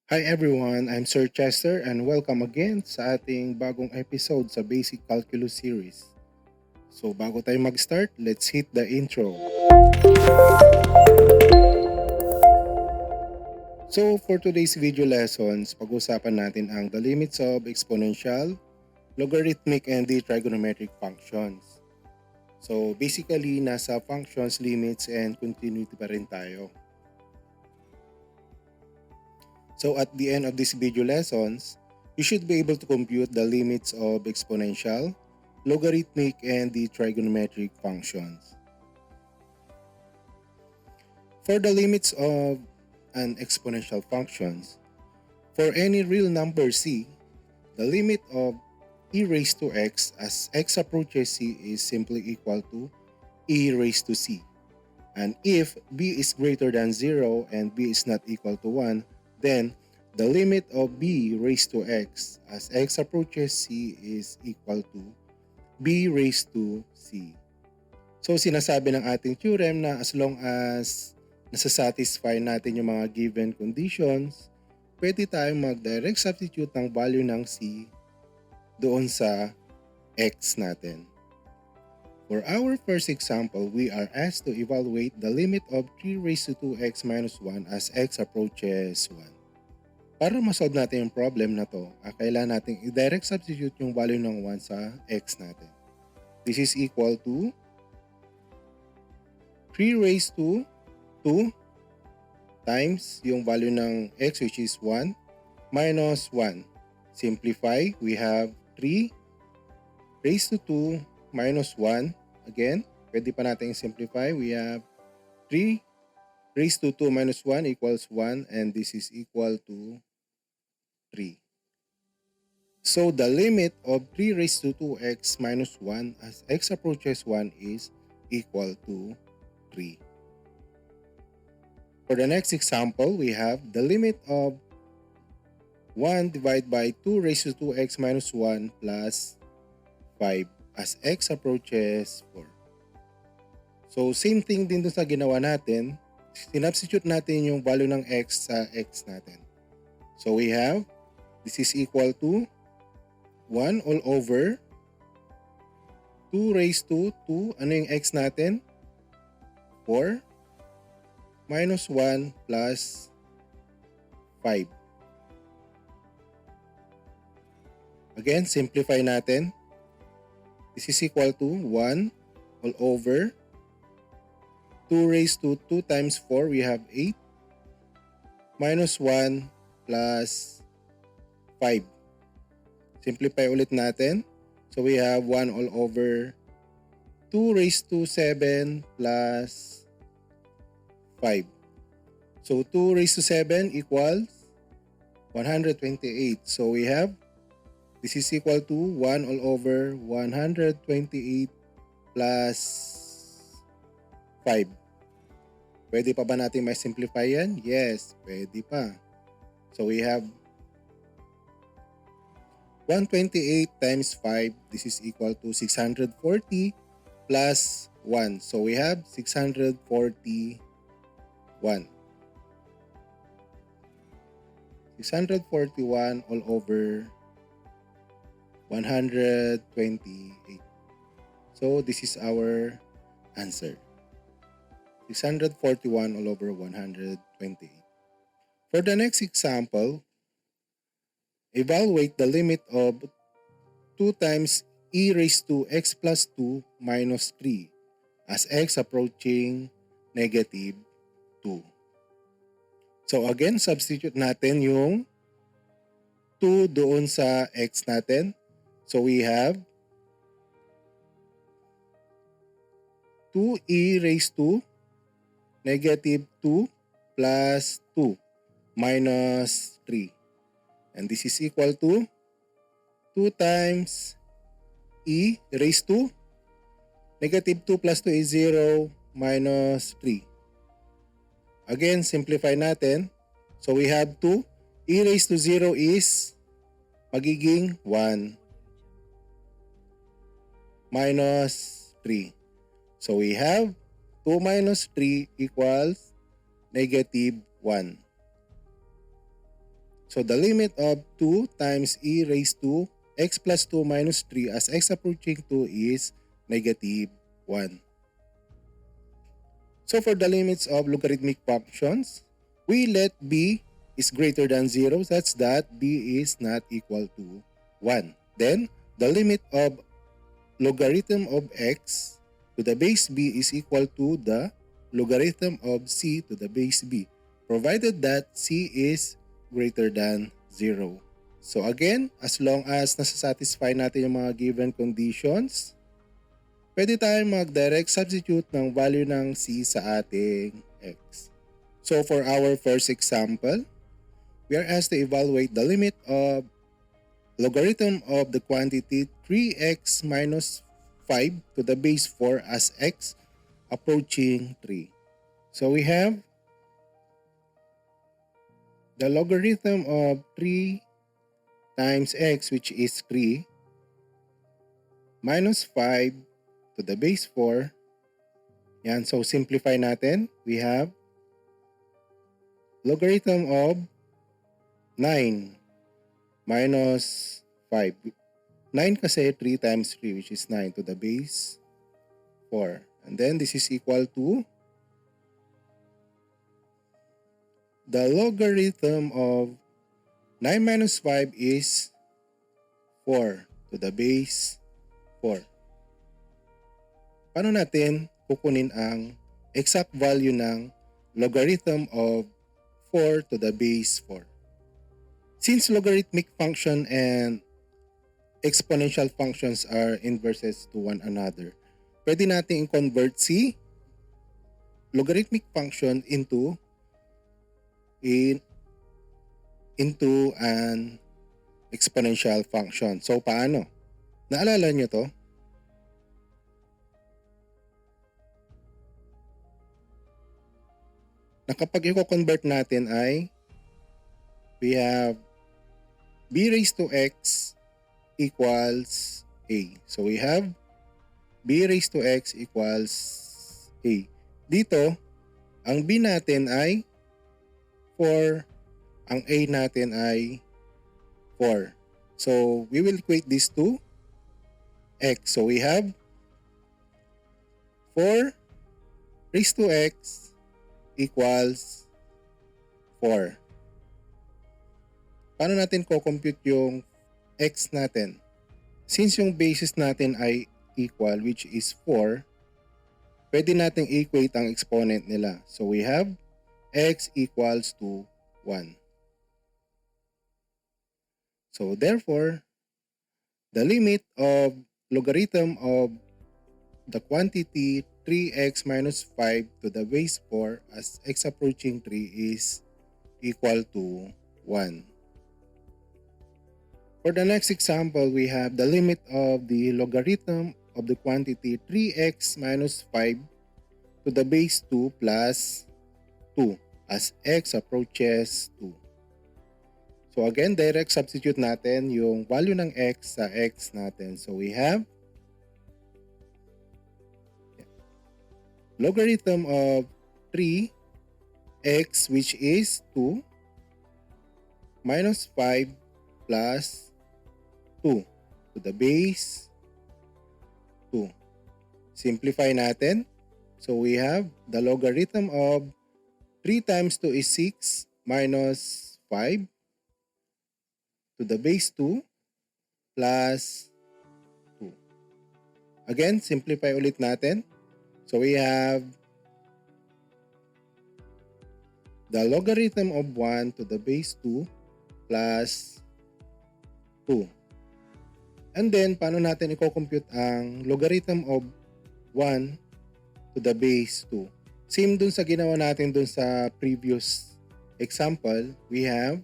Hi everyone, I'm Sir Chester and welcome again sa ating bagong episode sa Basic Calculus series. So bago tayo mag-start, let's hit the intro. So for today's video lessons, pag-usapan natin ang the limits of exponential, logarithmic, and the trigonometric functions. So basically, nasa functions, limits, and continuity pa rin tayo. So at the end of this video lessons, you should be able to compute the limits of exponential, logarithmic, and the trigonometric functions. For the limits of an exponential functions, for any real number c, the limit of e raised to x as x approaches c is simply equal to e raised to c. And if b is greater than 0 and b is not equal to 1, then the limit of b raised to x as x approaches c is equal to b raised to c. So sinasabi ng ating theorem na as long as nasasatisfy natin yung mga given conditions, pwede tayong mag-direct substitute ng value ng c doon sa x natin. For our first example, we are asked to evaluate the limit of 3 raised to 2x minus 1 as x approaches 1. Para masolve natin yung problem na to, kailangan natin i-direct substitute yung value ng 1 sa x natin. This is equal to 3 raised to 2 times yung value ng x which is 1 minus 1. Simplify, we have 3 raised to 2 minus 1. Again, pwede pa natin simplify. We have 3 raised to 2 minus 1 equals 1 and this is equal to 3. So the limit of 3 raised to 2x minus 1 as x approaches 1 is equal to 3. For the next example, we have the limit of 1 divided by 2 raised to 2x minus 1 plus 5 as x approaches 4. So same thing din dun sa ginawa natin, sinubstitute natin yung value ng x sa x natin. So we have, this is equal to 1 all over 2 raised to 2, ano yung x natin? 4 minus 1 plus 5. Again, simplify natin. This is equal to 1 all over 2 raised to 2 times 4, we have 8 minus 1 plus 5. Simplify ulit natin. So we have 1 all over 2 raised to 7 plus 5. So 2 raised to 7 equals 128. So we have, this is equal to 1 all over 128 plus 5. Pwede pa ba natin may simplify yan? Yes, pwede pa. So we have 128 times 5, this is equal to 640 plus 1. So we have 641. 641 all over 128. So this is our answer. 641 all over 128. For the next example, evaluate the limit of 2 times e raised to x plus 2 minus 3 as x approaching negative 2. So again, substitute natin yung 2 doon sa x natin. So we have 2e raised to negative 2 plus 2 minus 3. And this is equal to 2 times e raised to negative 2 plus 2 is 0 minus 3. Again, simplify natin. So we have 2. E raised to 0 is magiging 1 minus 3. So we have 2 minus 3 equals negative 1. So the limit of 2 times e raised to x plus 2 minus 3 as x approaching 2 is negative 1. So for the limits of logarithmic functions, we let b is greater than 0 such that b is not equal to 1. Then the limit of logarithm of x to the base b is equal to the logarithm of c to the base b, provided that c is greater than 0. So again, as long as nasasatisfy natin yung mga given conditions, pwede tayong mag-direct substitute ng value ng c sa ating x. So for our first example, we are asked to evaluate the limit of logarithm of the quantity 3x minus 5 to the base 4 as x approaching 3. So we have the logarithm of 3 times x, which is 3, minus 5 to the base 4. Yan, so simplify natin. We have logarithm of 9 minus 5. 9 kasi 3 times 3, which is 9 to the base 4. And then this is equal to the logarithm of 9 minus 5 is 4 to the base 4. Paano natin kukunin ang exact value ng logarithm of 4 to the base 4? Since logarithmic function and exponential functions are inverses to one another, pwede natin i-convert si logarithmic function into an exponential function. So paano? Naalala nyo to? Na kapag i-convert natin ay we have b raised to x equals a. So we have b raised to x equals a. Dito, ang b natin ay 4, ang a natin ay 4. So we will equate this to x. So we have 4 raised to x equals 4. Paano natin ko-compute yung x natin? Since yung basis natin ay equal, which is 4, pwede natin equate ang exponent nila. So we have x equals to 1. So therefore, the limit of logarithm of the quantity 3x minus 5 to the base 4 as x approaching 3 is equal to 1. For the next example, we have the limit of the logarithm of the quantity 3x minus 5 to the base 2 plus 2 as x approaches 2. So again, direct substitute natin yung value ng x sa x natin. So we have logarithm of 3x, which is 2, minus 5 plus 2 to the base 2. Simplify natin. So we have the logarithm of 3 times 2 is 6 minus 5 to the base 2 plus 2. Again, simplify ulit natin. So we have the logarithm of 1 to the base 2 plus 2. And then, paano natin i-compute ang logarithm of 1 to the base 2? Same dun sa ginawa natin dun sa previous example, we have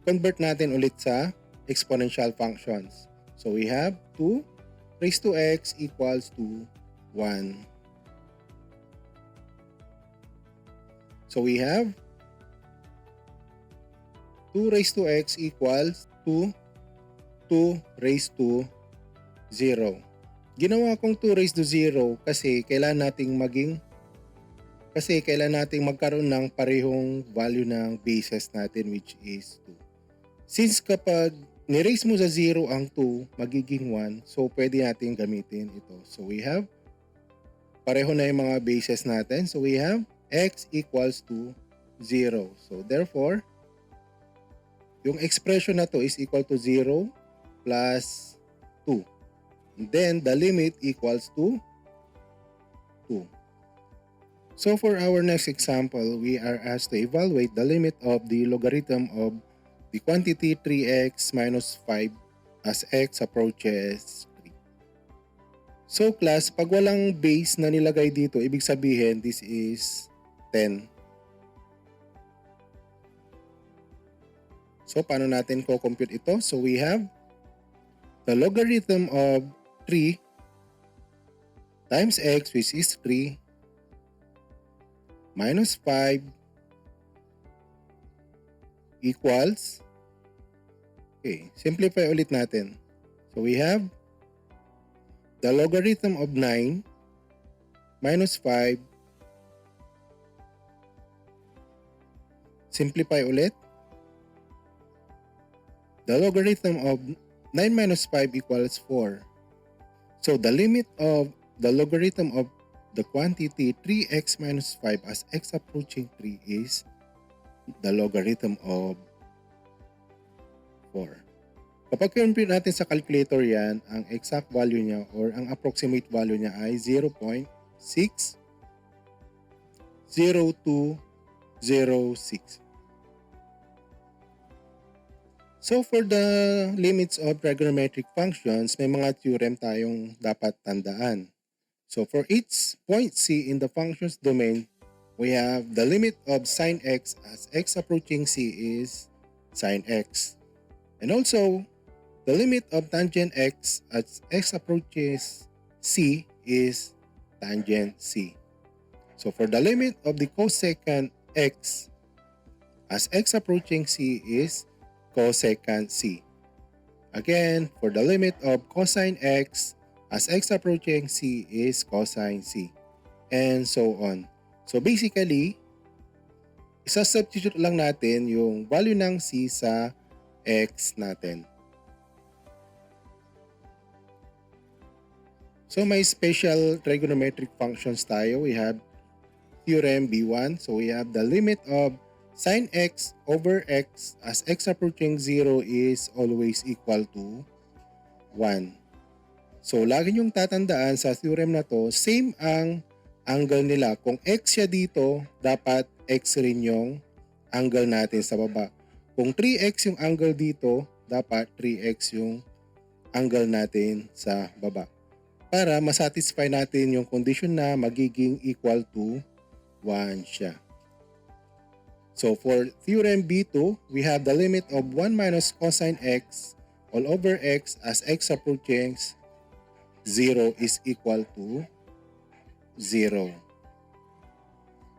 convert natin ulit sa exponential functions. So we have 2 raised to x equals to 1. So we have 2 raised to x equals to 2 raised to 0. Ginawa kong 2 raised to 0 kasi kailangan nating maging Kasi kailan natin magkaroon ng parehong value ng bases natin, which is 2. Since kapag ni-raise mo sa 0 ang 2, magiging 1. So, pwede natin gamitin ito. So, we have, pareho na yung mga bases natin. So, we have x equals to 0. So, therefore, yung expression na to is equal to 0 plus 2. And then, the limit equals to 2. So, for our next example, we are asked to evaluate the limit of the logarithm of the quantity 3x minus 5 as x approaches 3. So class, pag walang base na nilagay dito, ibig sabihin this is 10. So paano natin ko-compute ito? So we have the logarithm of 3 times x, which is 3, minus 5 equals, okay, simplify ulit natin. So we have the logarithm of 9 minus 5, simplify ulit. The logarithm of 9 minus 5 equals 4. So the limit of the logarithm of the quantity 3x minus 5 as x approaching 3 is the logarithm of 4. Kapag compute natin sa calculator yan, ang exact value niya or ang approximate value niya ay 0.60206. So for the limits of trigonometric functions, may mga theorem tayong dapat tandaan. So for each point C in the function's domain, we have the limit of sine x as x approaching C is sine x. And also, the limit of tangent x as x approaches C is tangent C. So for the limit of the cosecant x as x approaching C is cosecant C. Again, for the limit of cosine x as x approaching C is cosine C. And so on. So basically, isa-substitute lang natin yung value ng C sa x natin. So may special trigonometric functions tayo. We have theorem B1. So we have the limit of sine x over x as x approaching 0 is always equal to 1. So lagi niyong tatandaan sa theorem na to, same ang angle nila. Kung x siya dito, dapat x rin yung angle natin sa baba. Kung 3x yung angle dito, dapat 3x yung angle natin sa baba. Para masatisfy natin yung condition na magiging equal to 1 siya. So for theorem B2, we have the limit of 1 minus cosine x all over x as x approaching 0 is equal to 0.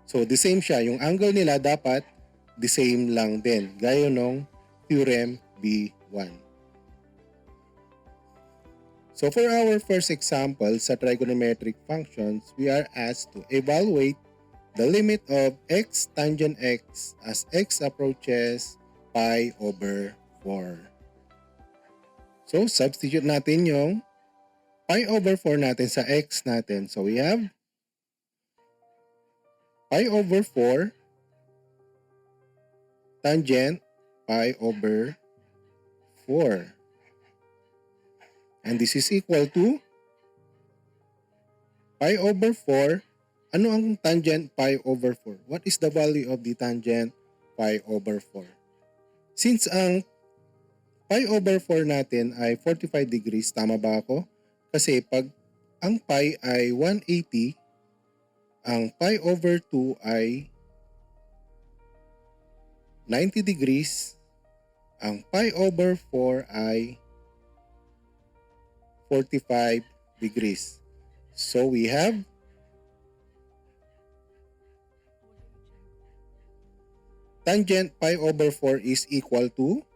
So the same siya. Yung angle nila dapat the same lang din. Gaya nung theorem B1. So for our first example sa trigonometric functions, we are asked to evaluate the limit of x tangent x as x approaches pi over 4. So substitute natin yung pi over 4 natin sa x natin. So we have pi over 4 tangent pi over 4. And this is equal to pi over 4. Ano ang tangent pi over 4? What is the value of the tangent pi over 4? Since ang pi over 4 natin ay 45 degrees, tama ba ako? Kasi pag ang pi ay 180, ang pi over 2 ay 90 degrees, ang pi over 4 ay 45 degrees. So we have tangent pi over 4 is equal to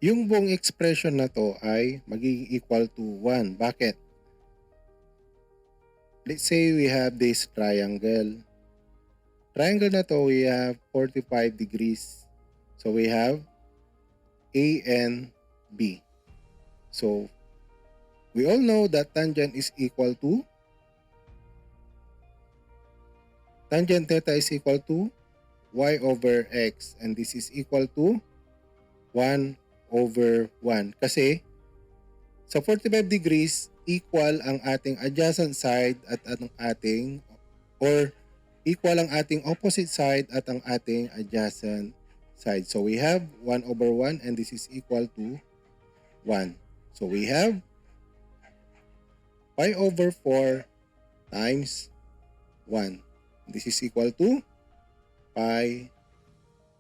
yung buong expression na to ay magiging equal to 1. Bakit? Let's say we have this triangle. Triangle na to, we have 45 degrees. So we have A and B. So we all know that tangent theta is equal to y over x, and this is equal to 1 over 1. Kasi sa 45 degrees, equal ang ating adjacent side at ang ating, or equal ang ating opposite side at ang ating adjacent side. So we have 1 over 1, and this is equal to 1. So we have pi over 4 times 1. This is equal to pi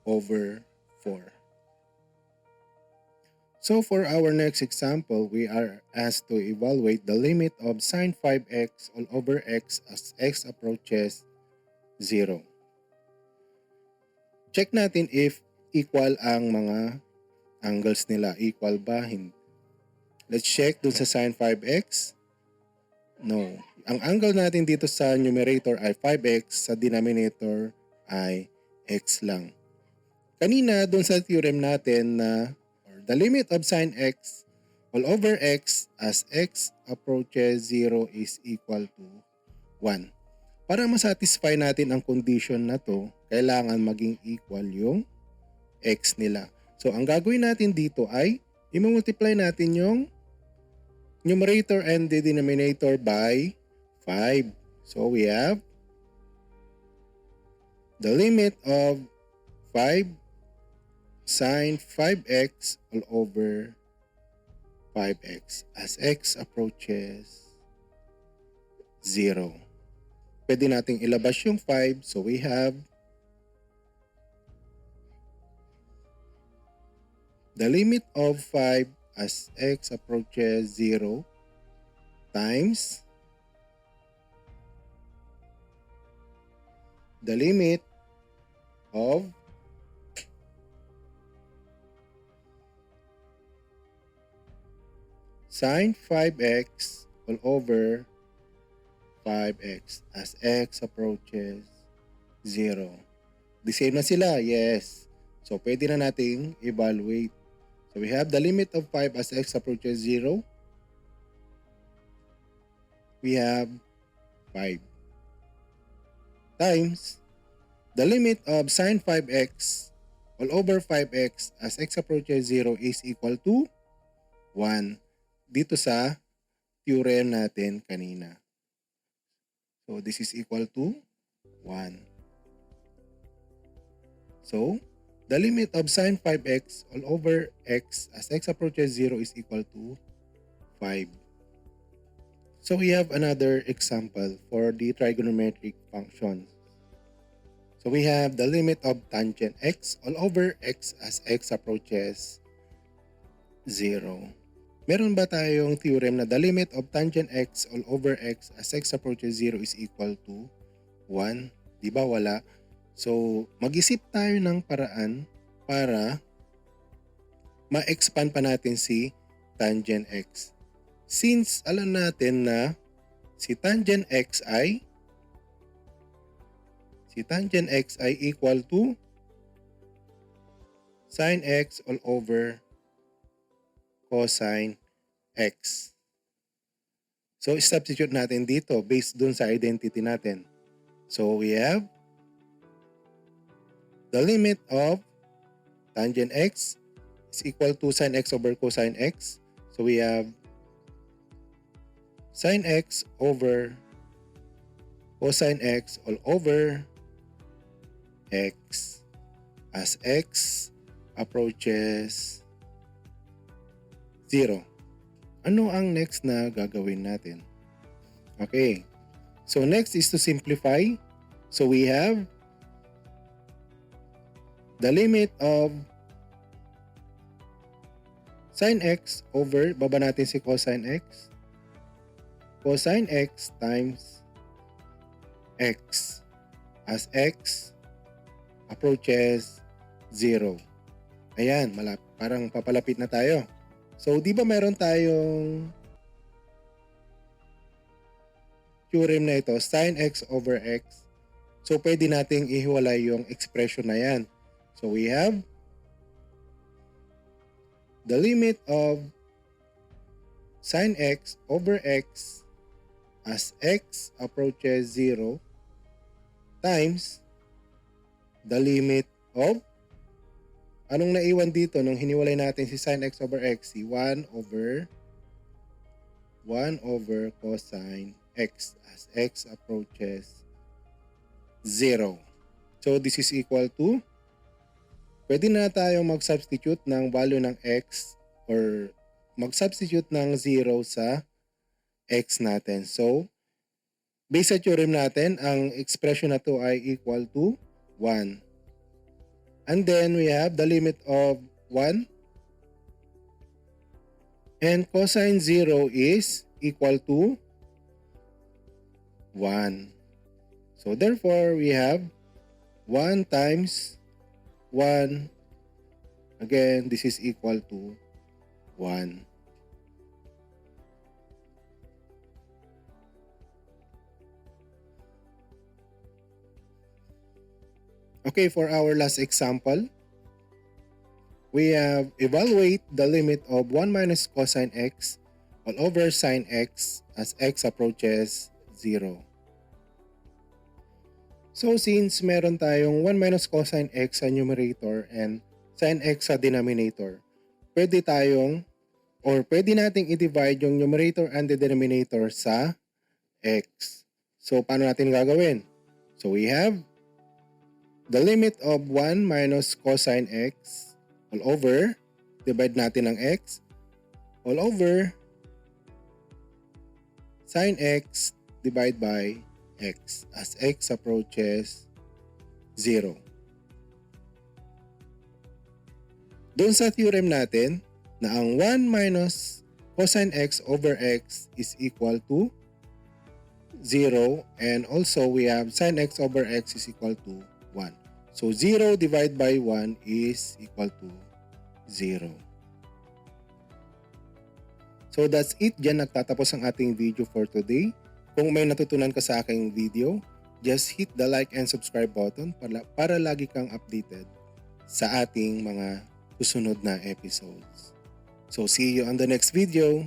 over 4. So for our next example, we are asked to evaluate the limit of sine 5x all over x as x approaches 0. Check natin if equal ang mga angles nila. Equal ba? Let's check dun sa sine 5x. No. Ang angle natin dito sa numerator ay 5x, sa denominator ay x lang. Kanina dun sa theorem natin na the limit of sine x all over x as x approaches 0 is equal to 1. Para masatisfy natin ang condition na to, kailangan maging equal yung x nila. So ang gagawin natin dito ay i-multiply natin yung numerator and the denominator by 5. So we have the limit of 5 sine 5x all over 5x as x approaches 0. Pwede nating ilabas yung 5. So we have the limit of 5 as x approaches 0 times the limit of sine 5x all over 5x as x approaches 0. The same na sila, yes. So, pwede na nating evaluate. So, we have the limit of 5 as x approaches 0. We have 5 times the limit of sine 5x all over 5x as x approaches 0 is equal to 1. Dito sa theorem natin kanina. So, this is equal to 1. So, the limit of sine 5x all over x as x approaches 0 is equal to 5. So, we have another example for the trigonometric functions. So, we have the limit of tangent x all over x as x approaches 0. Meron ba tayong theorem na the limit of tangent x all over x as x approaches 0 is equal to 1? Di ba wala? So, mag-isip tayo ng paraan para ma-expand pa natin si tangent x. Since alam natin na si tangent x ay equal to sine x all over cosine x. So, substitute natin dito based dun sa identity natin. So, we have the limit of tangent x is equal to sine x over cosine x. So, we have sine x over cosine x all over x as x approaches 0. Ano ang next na gagawin natin? Okay. So, next is to simplify. So, we have the limit of sine x over, baba natin si cosine x. Cosine x times x as x approaches 0. Ayan, parang papalapit na tayo. So, di ba meron tayong theorem na ito, sin x over x. So, pwede nating ihiwalay yung expression na yan. So, we have the limit of sin x over x as x approaches 0 times the limit of, anong naiwan dito nung hiniwalay natin si sin x over x? Si 1 over cosine x as x approaches 0. So this is equal to, pwede na tayong mag-substitute ng value ng x or mag-substitute ng 0 sa x natin. So, based sa theorem natin, ang expression na to ay equal to 1. And then, we have the limit of 1. And cosine 0 is equal to 1. So, therefore, we have 1 times 1. Again, this is equal to 1. Okay, for our last example, we have evaluate the limit of 1 minus cosine x all over sine x as x approaches 0. So since meron tayong 1 minus cosine x sa numerator and sine x sa denominator, pwede nating i-divide yung numerator and the denominator sa x. So paano natin gagawin? So we have the limit of 1 minus cosine x all over, divide natin ng x, all over sine x divide by x as x approaches 0. Doon sa theorem natin na ang 1 minus cosine x over x is equal to 0 and also we have sine x over x is equal to 1. So 0 divided by 1 is equal to 0. So that's it. Diyan nagtatapos ang ating video for today. Kung may natutunan ka sa aking video, just hit the like and subscribe button para lagi kang updated sa ating mga susunod na episodes. So see you on the next video.